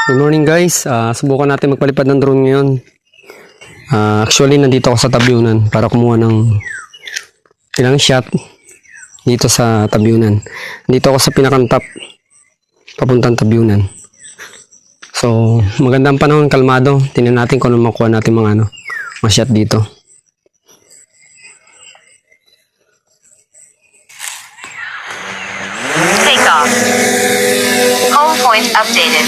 Good morning guys, subukan natin magpalipad ng drone ngayon. Actually nandito ako sa Tabyunan para kumuha ng ilang shot dito sa Tabyunan. Dito ako sa pinakantap papuntang Tabyunan. So magandang panahon, kalmado. Tingnan natin kung ano makuha natin mga shot dito. Take off. Home point updated.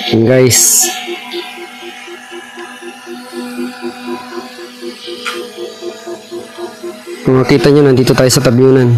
Yun guys. Kung makita nyo, nandito tayo sa Tabyunan.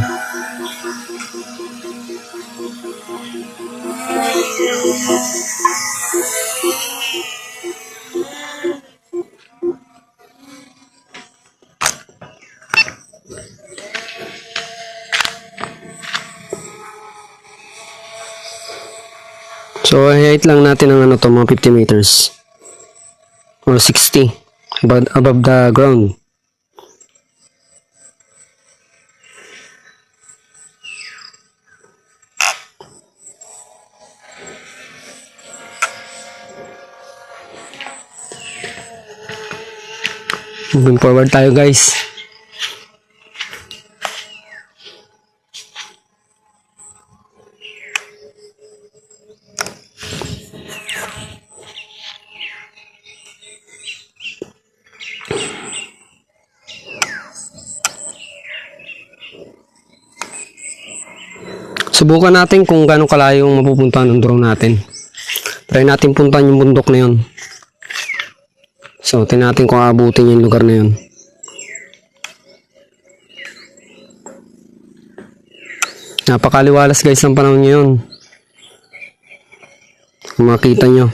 So, height lang natin ng mga 50 meters or 60 above the ground. Moving forward tayo guys. Subukan natin kung gaano kalayo yung mapupuntahan ng drone natin. Try natin puntahan yung bundok na yun. So, tingnan natin kung aabutin yung lugar na yun. Napakaliwalas guys ng panahon ngayon. Kung makita nyo.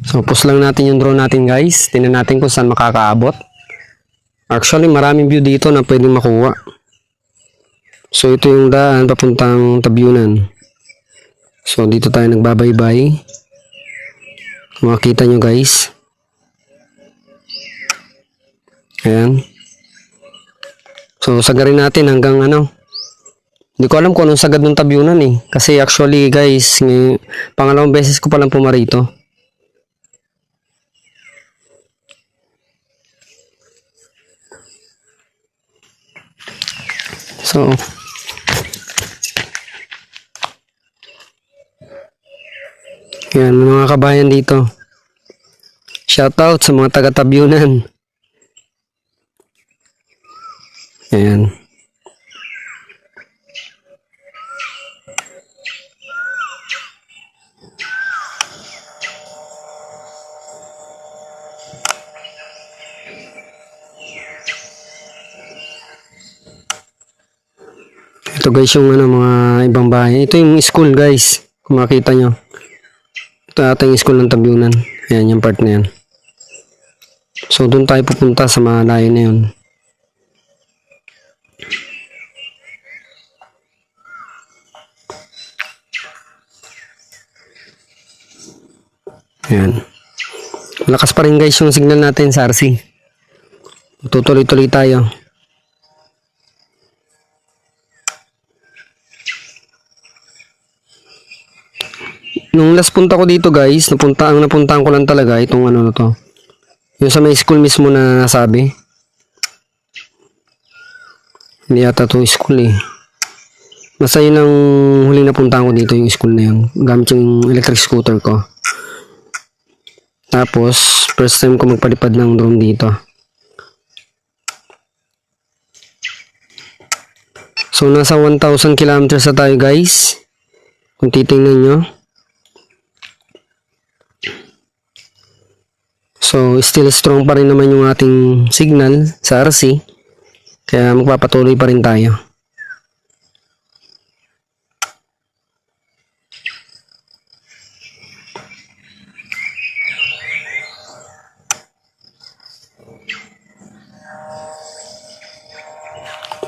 So, push lang natin yung drone natin guys. Tingnan natin kung saan makakaabot. Actually, maraming view dito na pwedeng makuha. So, ito yung daan papuntang Tabyunan. So, dito tayo nagbabaybay. Makita nyo guys. Ayan. So, sagarin natin hanggang Hindi ko alam kung anong sagad ng Tabyunan eh. Kasi actually guys, pangalawang beses ko palang pumarito. So, yan mga kabayan dito. Shoutout sa mga taga-Tabyunan. Ayan. Ito guys yung mga ibang bahay. Ito yung school guys. Kung makita nyo. Ito ata yung school ng Tabyunan. Ayan yung part na yan. So doon tayo pupunta sa malayo na yun. Ayan. Malakas pa rin guys yung signal natin sa RC. Tutuloy-tuloy tayo. Nung last punta ko dito guys, napuntahan ko lang talaga itong na to. Yung sa may school mismo na nasabi. Hindi yata to school eh. Basta yun ang huling napuntahan ko dito, yung school na yun. Gamit yung electric scooter ko. Tapos, first time ko magpalipad ng drone dito. So, nasa 1,000 kilometers na tayo guys. Kung titingnan nyo. So, still strong pa rin naman yung ating signal sa RC. Kaya magpapatuloy pa rin tayo.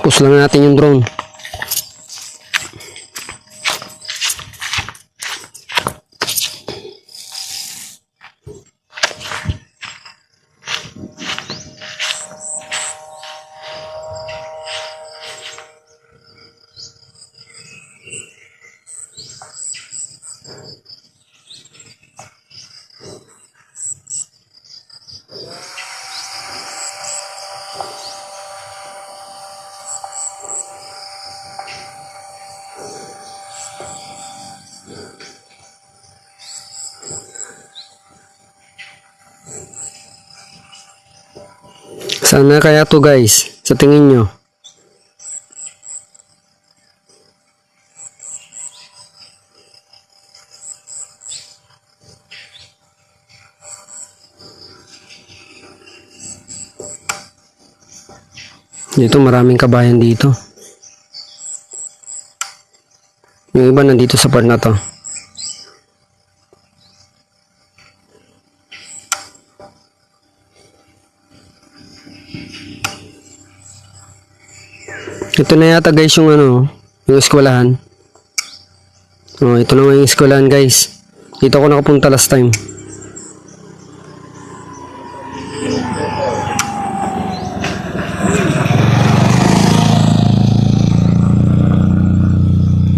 Push lang natin yung drone. Sana kaya to guys, sa tingin nyo? Dito maraming kabayan dito. Yung iba nandito sa part na to. Ito na yata guys yung yung eskwelahan. Oh, ito na yung eskwelahan guys. Dito ako nakapunta last time.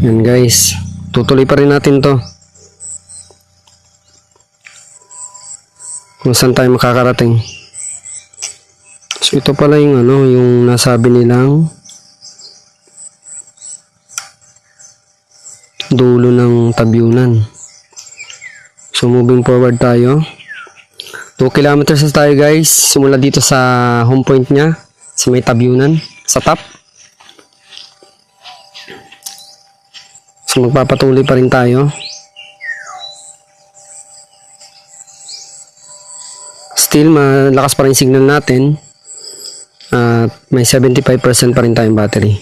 Yan guys. Tutuloy pa rin natin to. Kung saan tayo makakarating. So ito pala yung yung nasabi nilang dulo ng Tabyunan. So moving forward tayo. 2 kilometers na tayo guys. Simula dito sa home point niya, sa may Tabyunan, sa top. So magpapatuloy pa rin tayo. Still malakas pa rin signal natin. At may 75% pa rin tayong battery.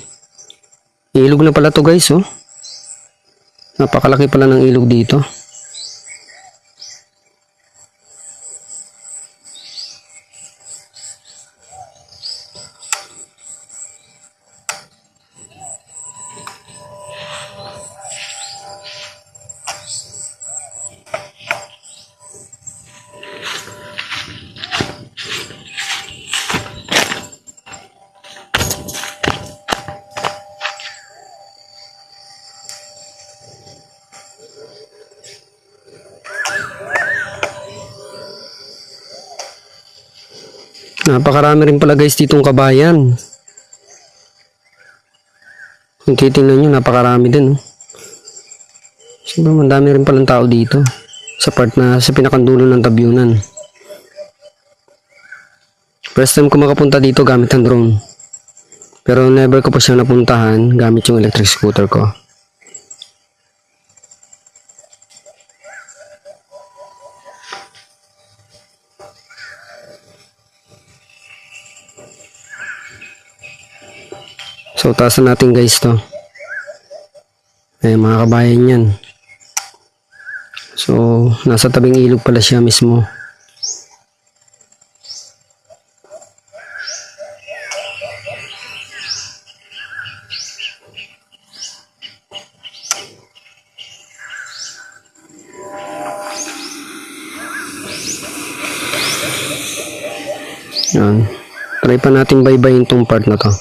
Ilog na pala to guys, oh. Napakalaki pala ng ilog dito. Napakarami rin pala guys ditong kabayan. Kung titingnan nyo, napakarami din. Sobrang madami rin palang tao dito. Sa part na sa pinakandulo ng Tabyunan. First time ko makapunta dito gamit ang drone. Pero never ko pa siya napuntahan gamit yung electric scooter ko. So, taasan natin guys to. Mga kabayan yan. So, nasa tabing ilog pala siya mismo. Yan. Try pa natin baybayin tong part na to.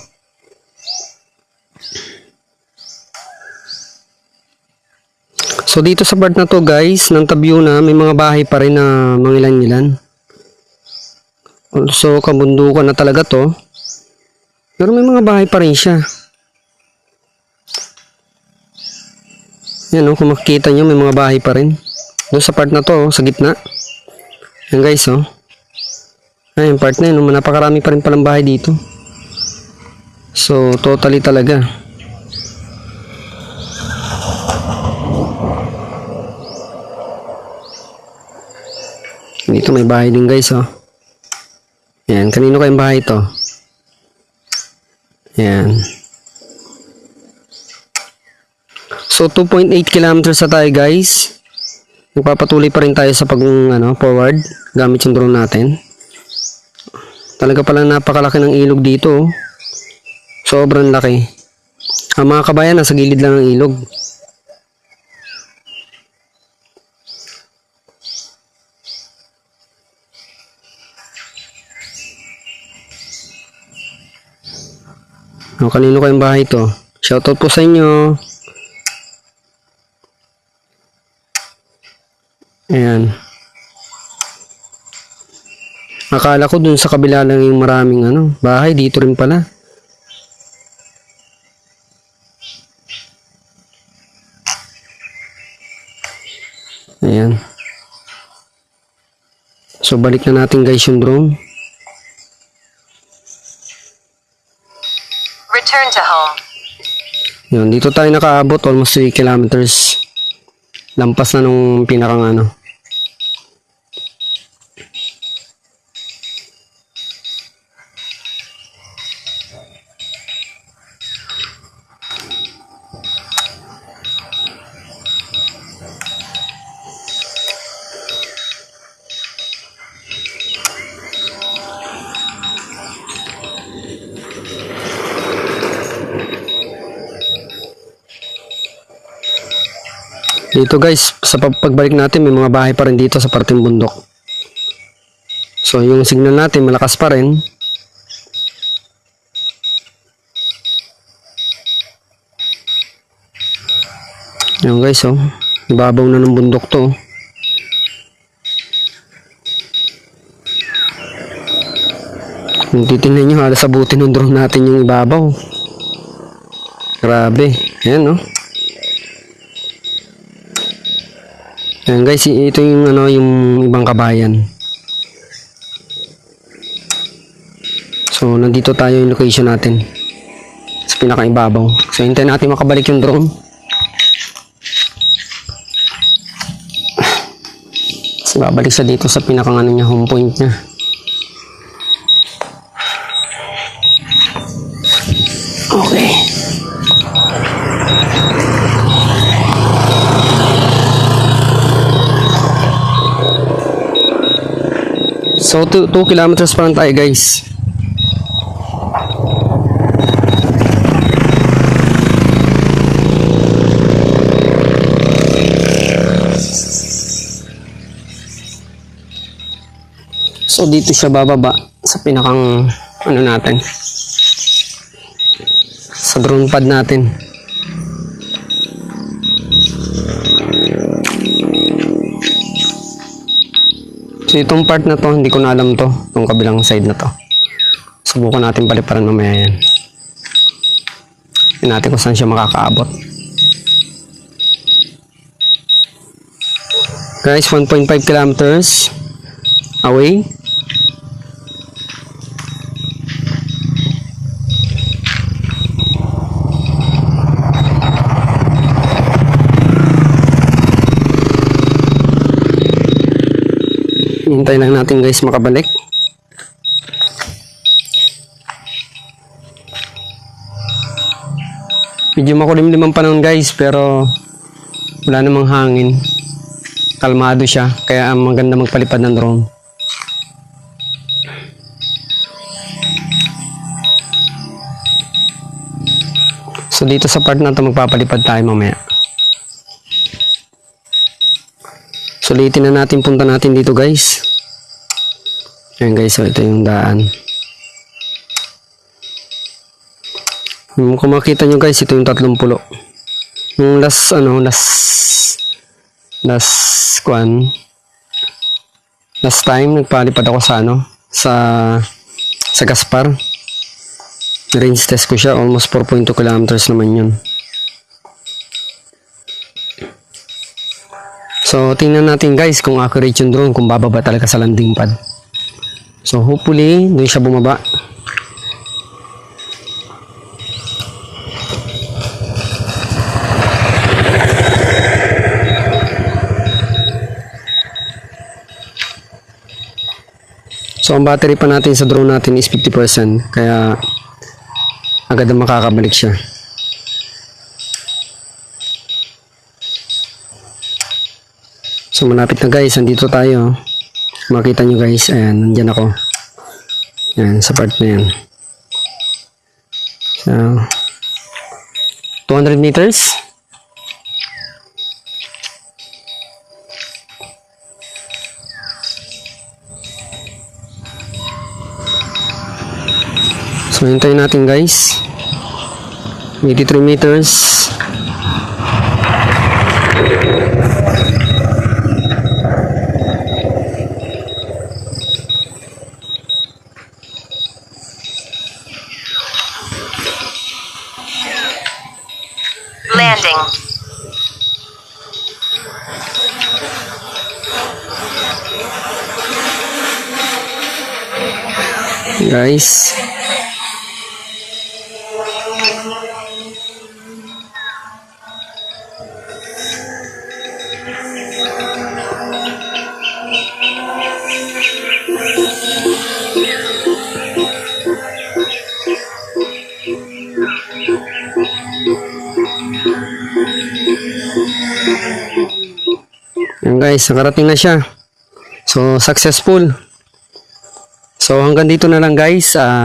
So dito sa part na to guys, ng Tabyunan, may mga bahay pa rin na mangilan-ngilan. Also, kabundukan na talaga to. Pero may mga bahay pa rin siya. Yan kung makikita nyo, may mga bahay pa rin. Doon sa part na to, sa gitna. Yan guys, Ay, yung part na yun, napakarami pa rin palang bahay dito. So, totally talaga. Dito may bahay din guys, Yan, kanino kayong bahay to? Yan. So 2.8 kilometers na tayo guys. Magpapatuloy pa rin tayo sa forward gamit yung drone natin. Talaga pala napakalaki ng ilog dito. Sobrang laki. Ang mga kabayan, nasa gilid lang ng ilog. O, kanino kayong bahay to? Shoutout po sa inyo. Ayan. Akala ko dun sa kabila lang yung maraming bahay. Dito rin pala. Ayan. So, balik na natin guys yung drone. Return to home. Yun, dito tayo nakaabot. Almost 3 kilometers. Lampas na nung pinakang Dito guys, sa pagbalik natin may mga bahay pa rin dito sa parteng bundok. So yung signal natin malakas pa rin. Yan guys, ibabaw na ng bundok to. Kung titignan nyo, halos abutin ng drone natin yung ibabaw. Grabe. Ayan Ayan guys, ito yung yung ibang kabayan. So nandito tayo yung location natin sa pinakaibabaw. So hintayin natin makabalik yung drone. So babalik siya dito sa pinakang niya, home point niya. Okay. So 2 kilometers pa lang tayo guys. So dito siya bababa sa pinakang natin. Sa drone pad natin. So itong part na to, hindi ko na alam to. Itong kabilang side na to. Subukan natin paliparan mamaya yan. Tingnan natin kung saan siya makakaabot. Guys, 1.5 kilometers away. Hintay lang natin guys makabalik. Medyo makulimlim ang panahon guys, pero wala namang hangin. Kalmado siya, kaya maganda magpalipad ng drone. So dito sa part na to magpapalipad tayo mamaya. Sulitin na natin punta natin dito guys. Ayan guys, so ito yung daan. Kung makita nyo guys, ito yung 30. Yung last time nagpalipad ako sa Gaspar. Range test ko siya, almost 4.2 kilometers naman yun. So, tingnan natin guys kung accurate yung drone, kung bababa talaga sa landing pad. So, hopefully, doon siya bumaba. So, ang battery pa natin sa drone natin is 50%. Kaya, agad na makakabalik siya. So malapit na guys, nandito tayo. Makita nyo guys, ayan, nandyan ako. Ayan, sa part na yan. So, 200 meters. So, hintayin natin guys. 83 meters. Landing. Guys. Yan guys, nakarating na siya. So, successful. So, hanggang dito na lang guys.